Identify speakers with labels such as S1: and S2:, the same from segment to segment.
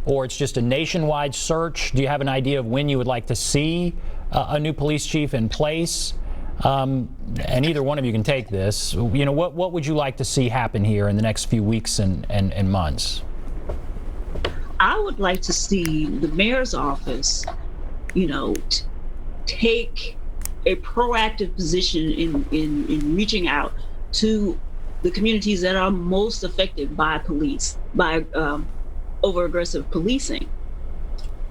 S1: or it's just a nationwide search? Do you have an idea of when you would like to see a new police chief in place? And either one of you can take this. What would you like to see happen here in the next few weeks and months?
S2: I would like to see the mayor's office, take a proactive position in reaching out to the communities that are most affected by over-aggressive policing,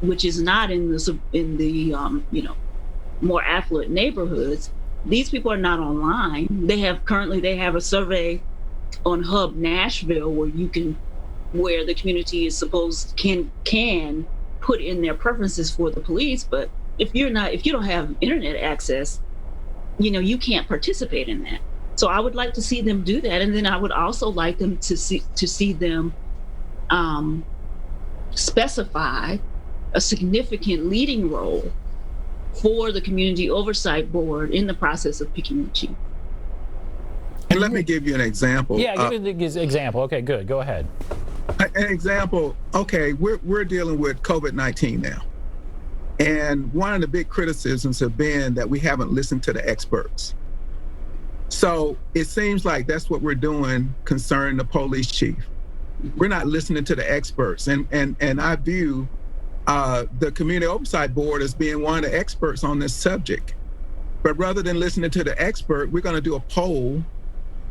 S2: which is not in the more affluent neighborhoods. These people are not online. They have a survey on Hub Nashville where the community is supposed can put in their preferences for the police, but if you don't have internet access, you can't participate in that. So I would like to see them do that, and then I would also like them to see them specify a significant leading role for the Community Oversight Board in the process of picking the chief.
S3: And let me give you an example.
S1: Yeah, give me the example. Okay, good. Go ahead.
S3: An example. Okay, we're dealing with COVID-19 now. And one of the big criticisms have been that we haven't listened to the experts. So it seems like that's what we're doing concerning the police chief. We're not listening to the experts. And I view the Community Oversight Board as being one of the experts on this subject. But rather than listening to the expert, we're going to do a poll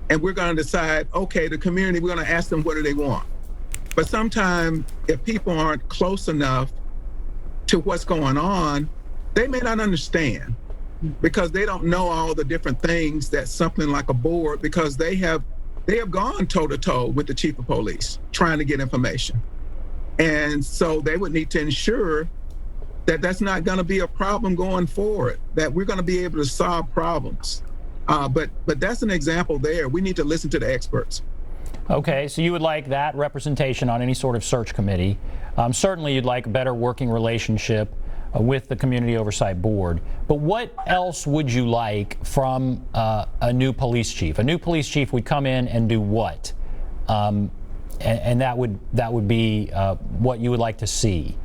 S3: and we're going to decide, okay, the community, we're going to ask them what do they want. But sometimes if people aren't close enough to what's going on, they may not understand because they don't know all the different things that something like a board, because they have gone toe to toe with the chief of police trying to get information. And so they would need to ensure that that's not going to be a problem going forward, that we're going to be able to solve problems. But that's an example there. We need to listen to the experts.
S1: Okay, so you would like that representation on any sort of search committee. Certainly you'd like a better working relationship with the Community Oversight Board. But what else would you like from a new police chief? A new police chief would come in and do what? And that would be what you would like to see.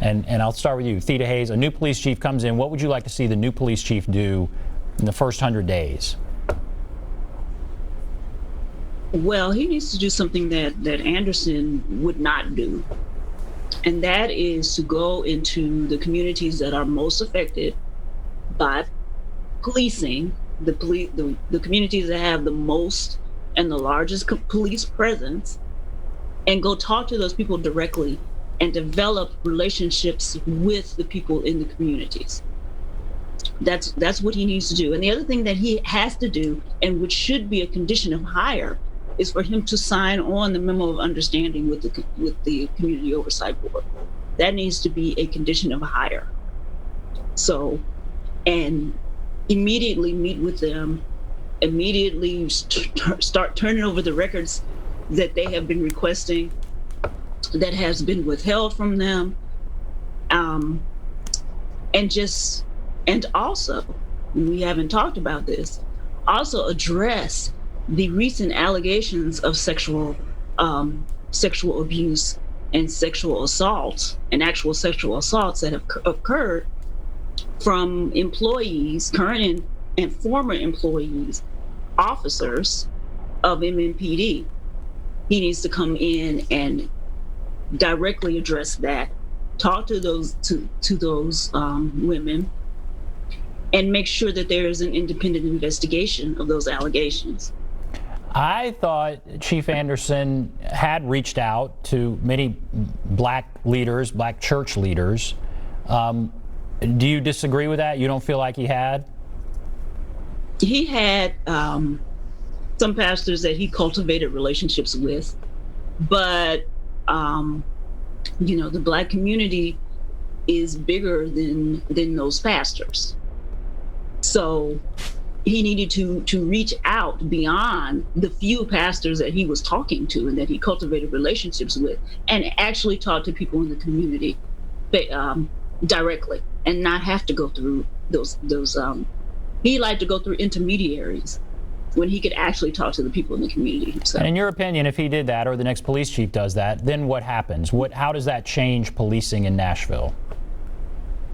S1: And I'll start with you, Theta Hayes. A new police chief comes in. What would you like to see the new police chief do in the first 100 days?
S2: Well, he needs to do something that Anderson would not do. And that is to go into the communities that are most affected by policing, the communities that have the most and the largest police presence, and go talk to those people directly and develop relationships with the people in the communities. That's what he needs to do. And the other thing that he has to do, and which should be a condition of hire, is for him to sign on the memo of understanding with the Community Oversight Board. That needs to be a condition of hire. So, and immediately meet with them, immediately start turning over the records that they have been requesting, that has been withheld from them, and also, we haven't talked about this, also address the recent allegations of sexual abuse and sexual assaults and actual sexual assaults that have occurred from employees, current and former employees, officers of MMPD. He needs to come in and directly address that, talk to those women, and make sure that there is an independent investigation of those allegations.
S1: I thought Chief Anderson had reached out to many black leaders, black church leaders. Do you disagree with that? You don't feel like he had?
S2: He had some pastors that he cultivated relationships with, but the black community is bigger than those pastors. So he needed to reach out beyond the few pastors that he was talking to and that he cultivated relationships with, and actually talk to people in the community directly, and not have to go through those he liked to go through intermediaries, when he could actually talk to the people in the community himself.
S1: And in your opinion, if he did that, or the next police chief does that, then what happens? How does that change policing in Nashville?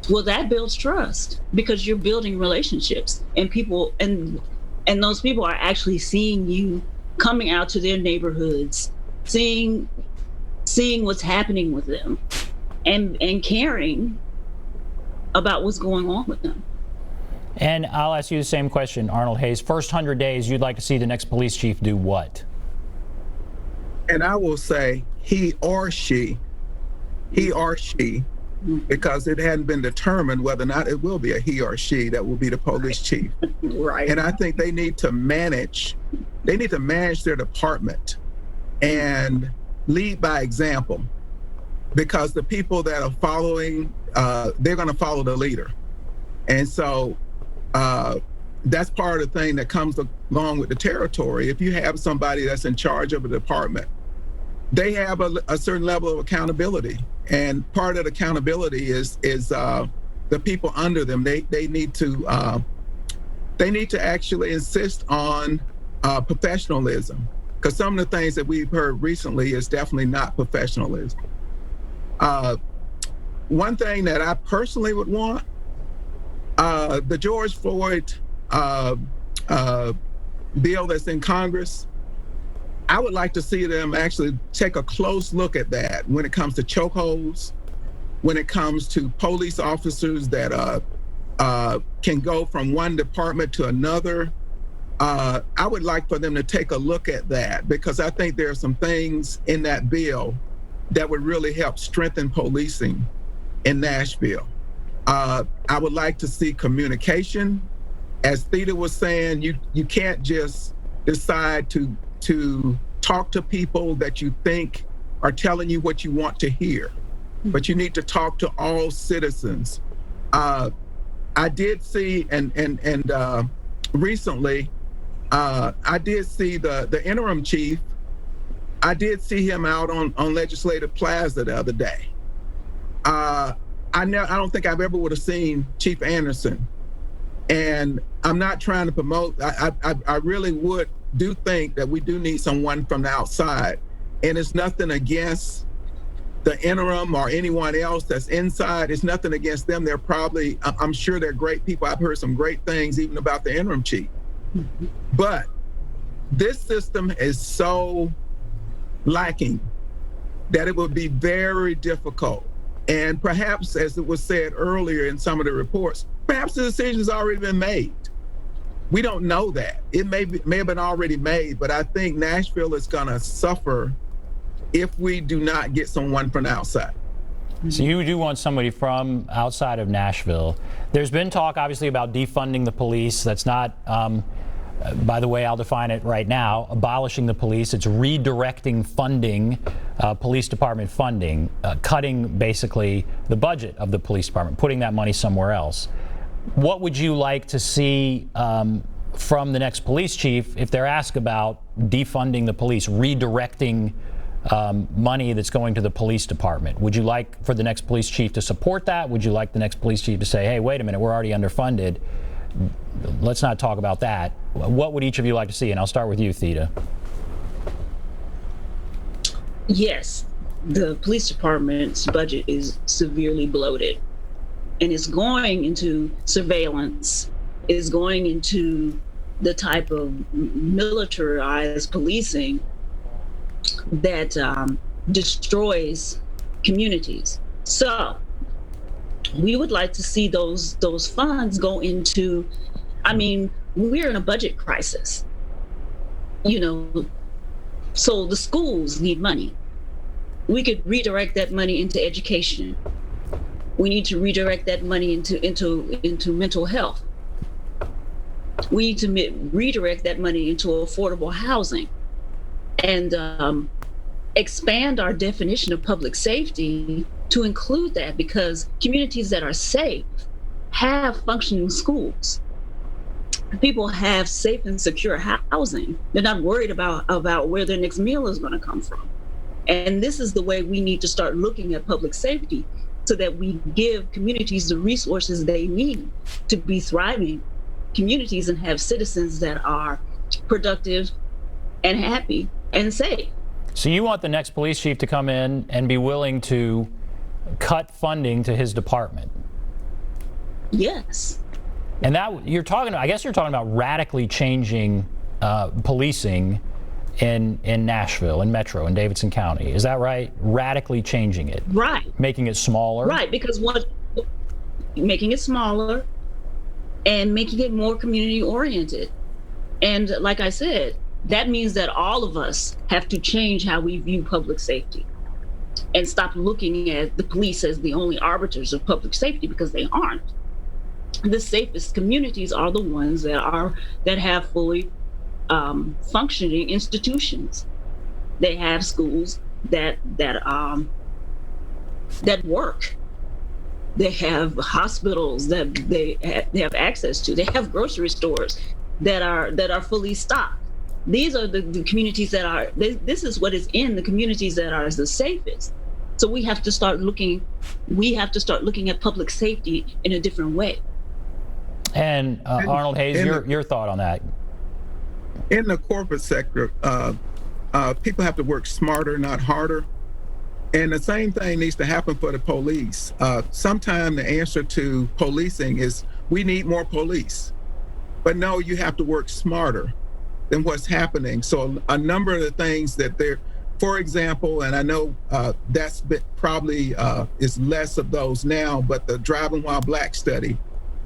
S2: Well, that builds trust, because you're building relationships, and people, and those people are actually seeing you coming out to their neighborhoods, seeing what's happening with them, and caring about what's going on with them.
S1: And I'll ask you the same question, Arnold Hayes. First 100 days, you'd like to see the next police chief do what?
S3: And I will say he or she, because it hadn't been determined whether or not it will be a he or she that will be the police chief.
S2: Right.
S3: And I think they need to manage their department and lead by example, because the people that are following, they're going to follow the leader. And so that's part of the thing that comes along with the territory. If you have somebody that's in charge of a department, they have a certain level of accountability. And part of the accountability is the people under them. They need to actually insist on professionalism, because some of the things that we've heard recently is definitely not professionalism. One thing that I personally would want, the George Floyd bill that's in Congress, I would like to see them actually take a close look at that when it comes to chokeholds, when it comes to police officers that can go from one department to another. I would like for them to take a look at that, because I think there are some things in that bill that would really help strengthen policing in Nashville. I would like to see communication. As Theda was saying, you can't just decide to talk to people that you think are telling you what you want to hear, but you need to talk to all citizens. I did see, and recently, I did see the interim chief. I did see him out on Legislative Plaza the other day. I don't think I've ever would have seen Chief Anderson. And I'm not trying to promote, I really do think that we do need someone from the outside. And it's nothing against the interim or anyone else that's inside. It's nothing against them. They're probably, I'm sure they're great people. I've heard some great things even about the interim chief. But this system is so lacking that it would be very difficult. And perhaps, as it was said earlier in some of the reports, perhaps the decision's already been made. We don't know that. It may have been already made, but I think Nashville is going to suffer if we do not get someone from the outside.
S1: So you do want somebody from outside of Nashville. There's been talk, obviously, about defunding the police. That's not, by the way, I'll define it right now, abolishing the police. It's redirecting funding, police department funding, cutting basically the budget of the police department, putting that money somewhere else. What would you like to see from the next police chief if they're asked about defunding the police, redirecting money that's going to the police department? Would you like for the next police chief to support that? Would you like the next police chief to say, hey, wait a minute, we're already underfunded. Let's not talk about that. What would each of you like to see? And I'll start with you, Theda.
S2: Yes, the police department's budget is severely bloated, and it's going into surveillance, it's going into the type of militarized policing that destroys communities. So we would like to see those funds go into, I mean, we're in a budget crisis, so the schools need money. We could redirect that money into education. We need to redirect that money into mental health. We need to redirect that money into affordable housing, and expand our definition of public safety to include that, because communities that are safe have functioning schools. People have safe and secure housing. They're not worried about where their next meal is going to come from. And this is the way we need to start looking at public safety, so that we give communities the resources they need to be thriving communities and have citizens that are productive, and happy and safe.
S1: So you want the next police chief to come in and be willing to cut funding to his department?
S2: Yes.
S1: And that you're talking, I guess you're talking about radically changing policing in Nashville, in Metro, in Davidson County. Is that right? Radically changing it.
S2: Right.
S1: Making it smaller.
S2: Right, because making it smaller and making it more community oriented. And like I said, that means that all of us have to change how we view public safety and stop looking at the police as the only arbiters of public safety, because they aren't. The safest communities are the ones that have fully functioning institutions. They have schools that work. They have hospitals that they have access to. They have grocery stores that are fully stocked. These are the communities that are. This is what is in the communities that are the safest. So we have to start looking. We have to start looking at public safety in a different way.
S1: And Arnold Hayes, your thought on that?
S3: In the corporate sector, people have to work smarter, not harder. And the same thing needs to happen for the police. Sometimes the answer to policing is we need more police. But no, you have to work smarter than what's happening. So a number of the things that they're, for example, and I know that's probably is less of those now, but the Driving While Black study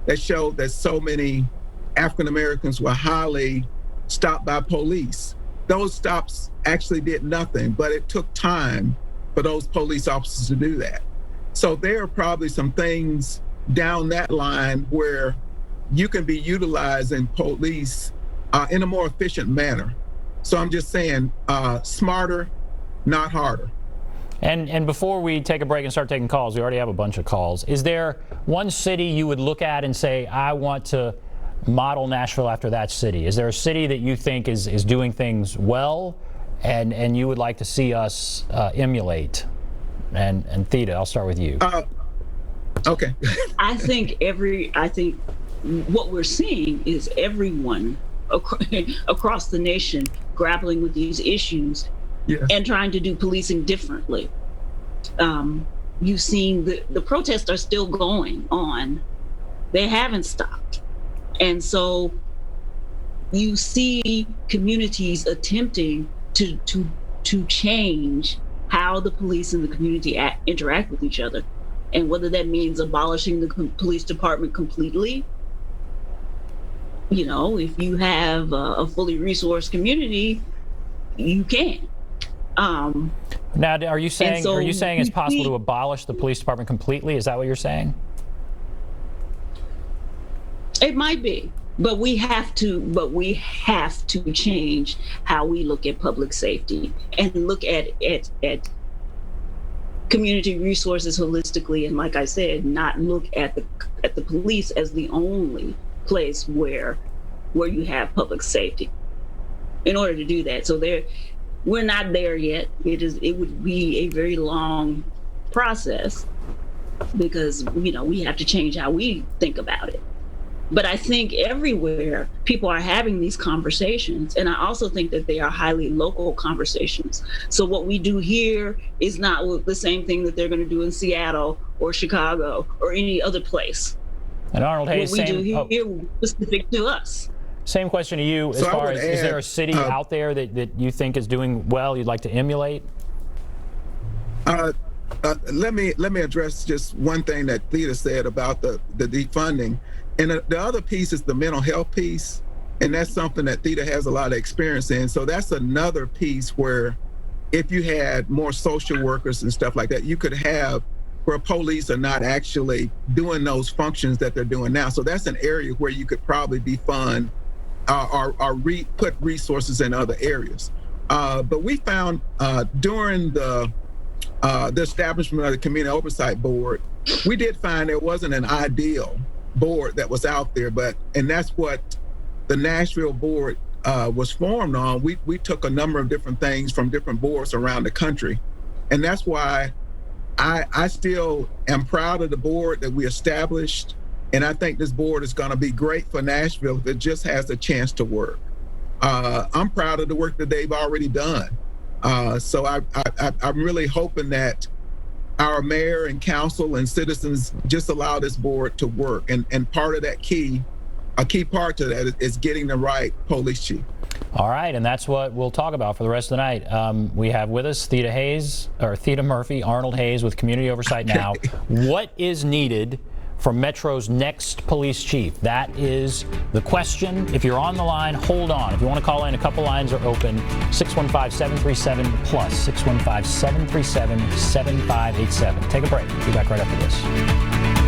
S3: that showed that so many African Americans were highly stopped by police. Those stops actually did nothing, but it took time for those police officers to do that. So there are probably some things down that line where you can be utilizing police in a more efficient manner. So I'm just saying smarter, not harder.
S1: And before we take a break and start taking calls, we already have a bunch of calls. Is there one city you would look at and say, I want to model Nashville after that city? Is there a city that you think is doing things well and you would like to see us emulate? And Theda, I'll start with you.
S3: Okay.
S2: I think what we're seeing is everyone across the nation grappling with these issues. Yes. And trying to do policing differently. You've seen the protests are still going on. They haven't stopped. And so you see communities attempting to change how the police and the community interact with each other. And whether that means abolishing the police department completely. You know, if you have a fully resourced community, you can.
S1: Now, are you saying it's possible to abolish the police department completely? Is that what you're saying?
S2: It might be, but we have to change how we look at public safety and look at community resources holistically. And like I said, not look at the police as the only place where you have public safety. In order to do that, we're not there yet. It would be a very long process because, you know, we have to change how we think about it. But I think everywhere people are having these conversations, and I also think that they are highly local conversations. So what we do here is not the same thing that they're going to do in Seattle or Chicago or any other place.
S1: And Arnold Hayes,
S2: what we do here is specific to us.
S1: Same question to you as far as, is there a city out there that you think is doing well you'd like to emulate?
S3: Let me address just one thing that Theda said about the defunding. And the other piece is the mental health piece. And that's something that Theda has a lot of experience in. So that's another piece where if you had more social workers and stuff like that, you could have where police are not actually doing those functions that they're doing now. So that's an area where you could probably defund or put resources in other areas. But we found during the establishment of the Community Oversight Board, we did find there wasn't an ideal board that was out there, and that's what the Nashville board was formed on. We took a number of different things from different boards around the country. And that's why I still am proud of the board that we established. And I think this board is going to be great for Nashville if it just has a chance to work. I'm proud of the work that they've already done. So I'm really hoping that our mayor and council and citizens just allow this board to work. And part of that a key part to that is getting the right police chief.
S1: All right, and that's what we'll talk about for the rest of the night. We have with us Theda Murphy, Arnold Hayes with Community Oversight Now. What is needed for Metro's next police chief? That is the question. If you're on the line, hold on. If you want to call in, a couple lines are open. 615-737-PLUS, 615-737-7587. Take a break. We'll be back right after this.